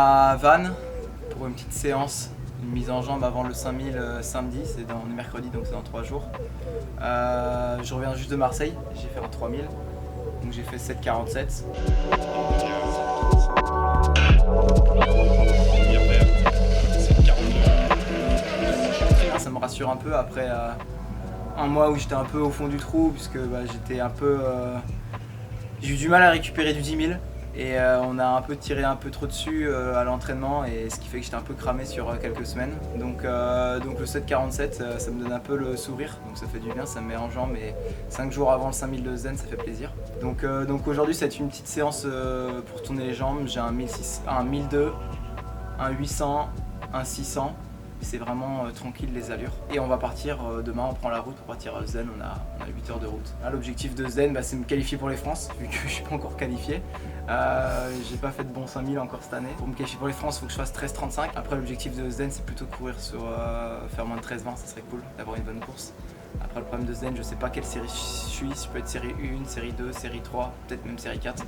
à Vannes pour une petite séance, une mise en jambe avant le 5000 samedi, on est mercredi donc c'est dans 3 jours. Je reviens juste de Marseille, j'ai fait un 3000, donc j'ai fait 7,47. Ça me rassure un peu après un mois où j'étais un peu au fond du trou puisque j'étais un peu... j'ai eu du mal à récupérer du 10 000 et on a un peu tiré un peu trop dessus à l'entraînement et ce qui fait que j'étais un peu cramé sur quelques semaines. Donc le 7,47 ça me donne un peu le sourire, donc ça fait du bien, ça me met en jambes et 5 jours avant le 5000 de Zen ça fait plaisir. Donc aujourd'hui c'est une petite séance pour tourner les jambes, j'ai un 1002, un 800, un 600. C'est vraiment tranquille les allures. Et on va partir demain, on prend la route pour partir à Zen, on a 8 heures de route. L'objectif de Zen, c'est me qualifier pour les France, vu que je ne suis pas encore qualifié. J'ai pas fait de bon 5000 encore cette année. Pour me qualifier pour les France, il faut que je fasse 13,35. Après l'objectif de Zen, c'est plutôt de courir sur faire moins de 13,20, ça serait cool d'avoir une bonne course. Après le problème de Zen, je sais pas quelle série je suis, je peux être série 1, série 2, série 3, peut-être même série 4.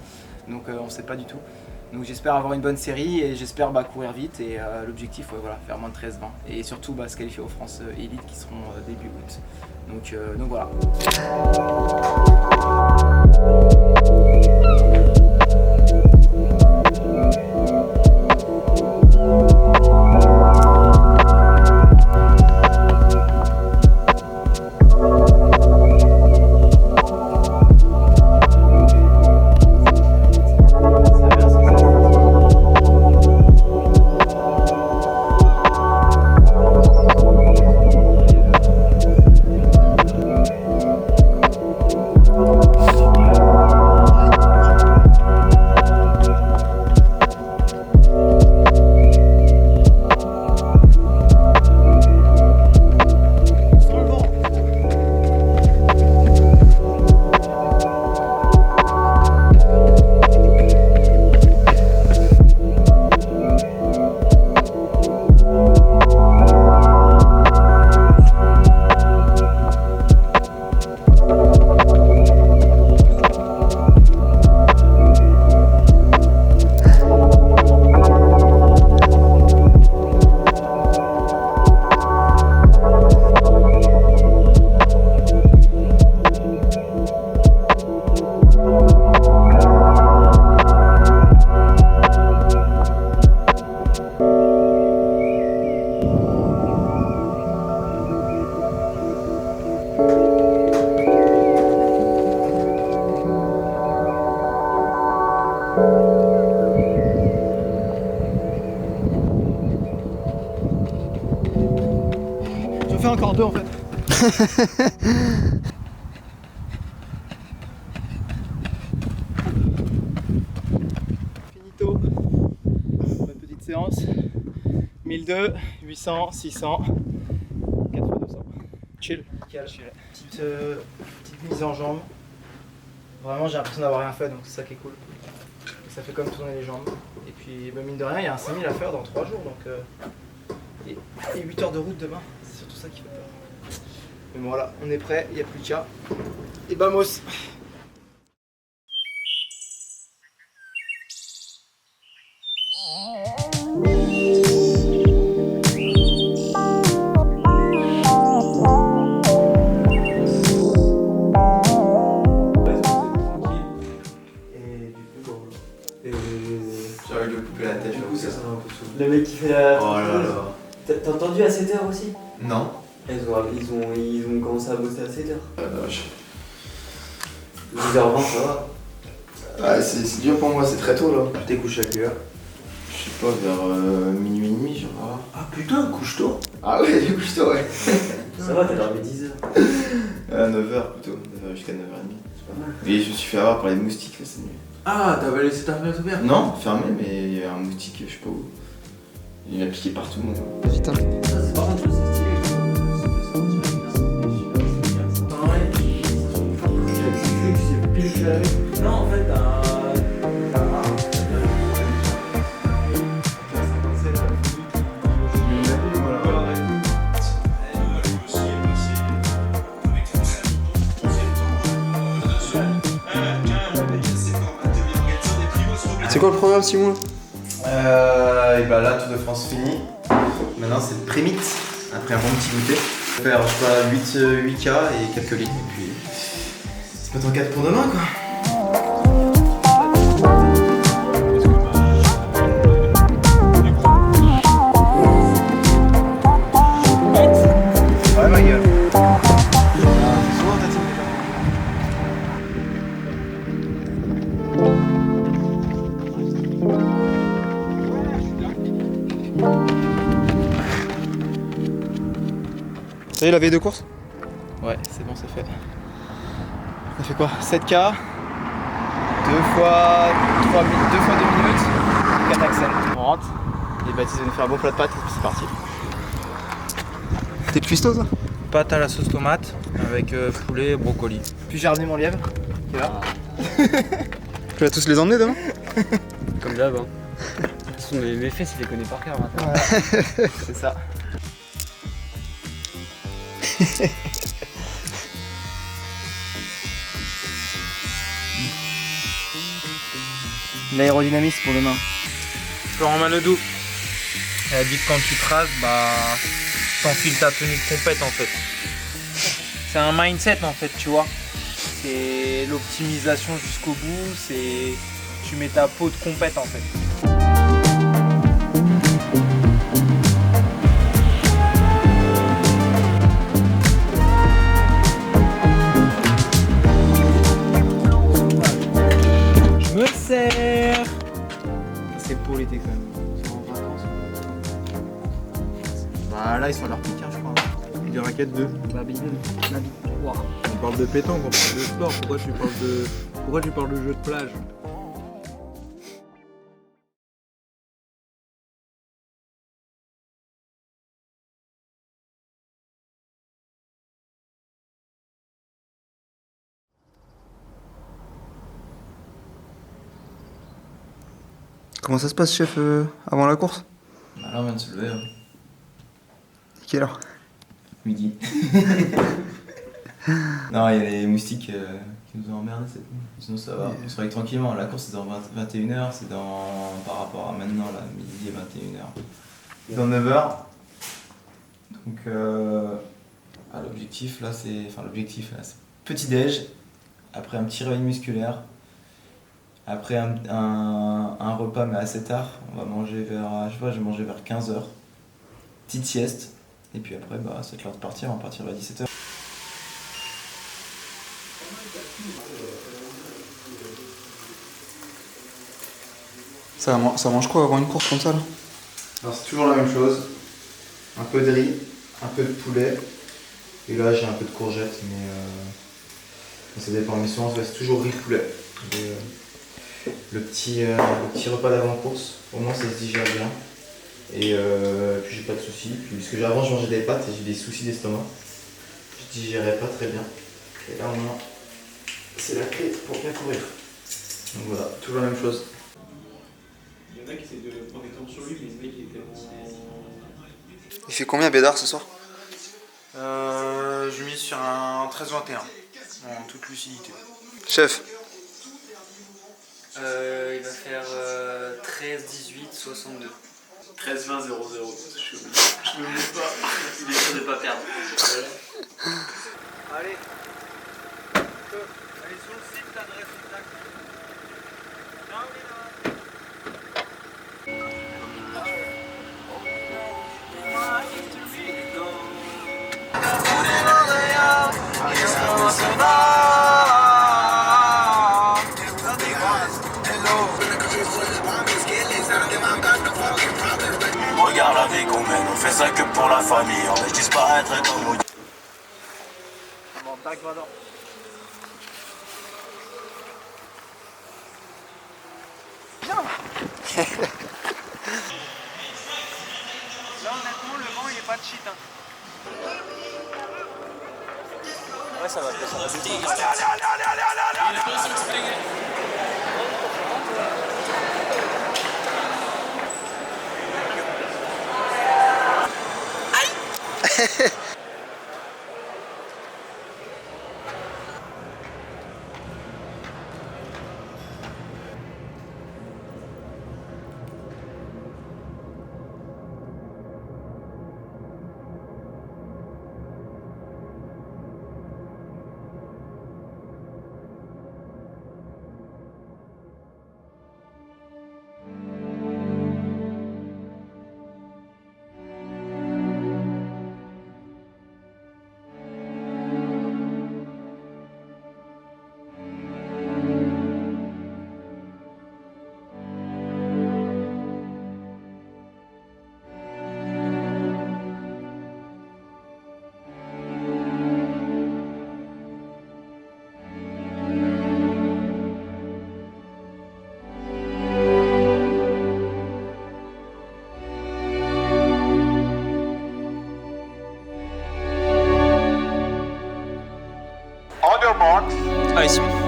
Donc on sait pas du tout. Donc j'espère avoir une bonne série et j'espère courir vite et l'objectif faire moins de 13-20 et surtout se qualifier aux France Elite qui seront début août. Donc voilà. J'en fais encore deux en fait. Finito. Bonne petite séance. 1002, 800, 600, 4 x 200. Chill. Petite mise en jambe. Vraiment j'ai l'impression d'avoir rien fait donc c'est ça qui est cool. Ça fait comme tourner les jambes. Et puis mine de rien il y a un 5000 à faire dans 3 jours donc et 8 heures de route demain, c'est surtout ça qui fait peur. Mais bon, voilà, on est prêt, il n'y a plus qu'à. Et vamos! J'aurais dû couper la tête. Du coup, ça sera un peu saoul. Le mec qui fait la... Oh là là. T'as entendu à 7h aussi? Non. Ils ont commencé à bosser à 7h. Vache. 10h20, ça va. Ouais, c'est dur pour moi, c'est très tôt là. Tu t'es couché à quelle heure? Je sais pas, vers minuit et demi, genre. Ah putain, couche-toi. Ah ouais, du coup, je ouais. Ça va, t'as dormi 10h. 9h plutôt, 9h jusqu'à 9h30. C'est pas mal. Et je me suis fait avoir par les moustiques là cette nuit. Ah, t'avais laissé ta fenêtre ouverte? Non, fermé, mais il y a un moustique, je sais pas où. Il m'a piqué partout. Putain. Ça, c'est pas mal, c'est stylé. Non, en fait, C'est quoi le programme, Simon? Et bah là, Tour de France fini. Maintenant, c'est le prémit. Après un bon petit goûter. Je vais faire, je sais pas, 8K et quelques lignes. Et puis, c'est pas ton 4 pour demain, quoi. Ouais, ma gueule. C'est souvent ta team déjà. Ça y est, la veille de course? Ouais, c'est bon, c'est fait. Ça fait quoi? 7K, 2 fois 2 minutes, 4 axels. On rentre, et Baptiste va nous faire un bon plat de pâtes, et puis c'est parti. T'es de cuistot, ça? Pâte à la sauce tomate avec poulet et brocoli. Puis j'ai ramené mon lièvre, qui est là. Tu vas tous les emmener demain? Comme d'hab. Hein. De toute façon, mes fesses, il les connaît par cœur maintenant. C'est ça. L'aérodynamisme pour demain. Florent Manodou, elle a dit que quand tu traces, bah, t'enfiles ta tenue de compète en fait. C'est un mindset en fait, tu vois. C'est l'optimisation jusqu'au bout, c'est tu mets ta peau de compète en fait. Je me sers. C'est beau l'été quand même. Ils sont en vacances. Bah là ils sont à leur pic, hein, je crois. Des raquettes 2. On parle de pétanque, on parle de sport. Pourquoi tu parles de jeu de plage? Comment ça se passe, chef, avant la course? Bah là, on vient de se lever. Hein. Quelle heure? Midi. Non, il y a les moustiques qui nous ont emmerdés cette nuit. Sinon, ça va. On se réveille tranquillement. La course, c'est dans 21h. C'est dans. Par rapport à maintenant, là, midi et 21h. Dans 9h. Donc, l'objectif, là, c'est. Enfin, l'objectif, là, c'est petit-déj. Après un petit réveil musculaire. Après un repas, mais assez tard. On va manger vers. Je sais pas, je vais manger vers 15h. Petite sieste. Et puis après, bah, c'est l'heure de partir. On va partir vers 17h. Ça mange quoi avant une course comme ça, là? Alors c'est toujours la même chose, un peu de riz, un peu de poulet, et là j'ai un peu de courgettes, mais ça dépend, mais souvent c'est toujours riz-poulet. Le petit repas d'avant-course, au moins ça se digère bien, et puis j'ai pas de soucis, puis parce que avant je mangeais des pâtes et j'ai des soucis d'estomac, je digérais pas très bien, et là au moins c'est la clé pour bien courir. Donc voilà, toujours la même chose. Il y en a qui essaient de prendre des temps sur lui, mais ce mec il est tellement. Il fait combien, Bédard, ce soir? Je mise sur un 13-21, en toute lucidité. Chef. Il va faire 13-18, 62. 13-20, 0-0. Je me mets pas. Il est sûr de pas perdre. Allez, sur le site, l'adresse exacte. Regarde la vie qu'on mène, on fait ça que pour la famille, on laisse disparaître comme Bon, tac, voilà. Là honnêtement le vent il est pas de shit hein. Ouais, ça va. Allez Simon.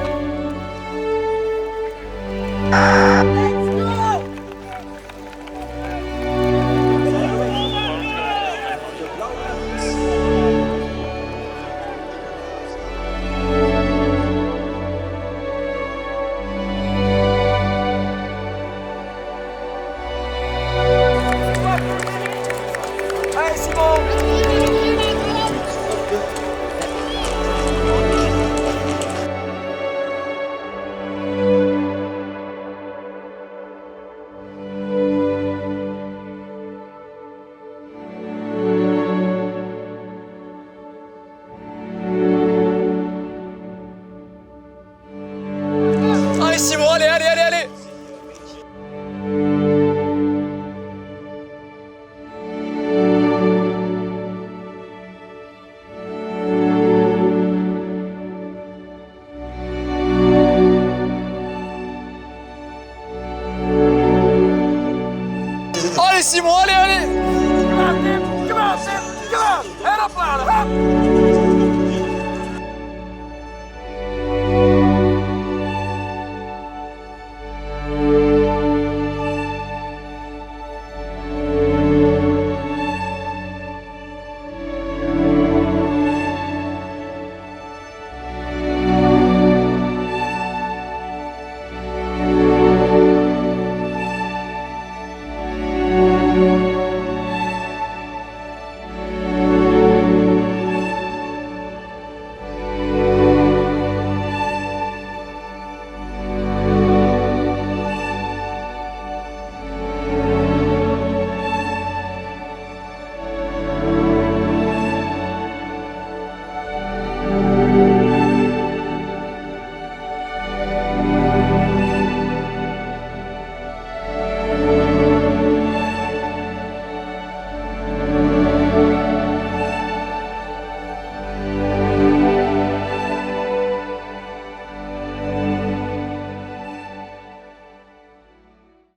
Allez Simon, allez, allez, allez, allez. Allez Simon, allez, allez. Come on, Tim. Come on, Tim. Come on. Head up, louder. Up.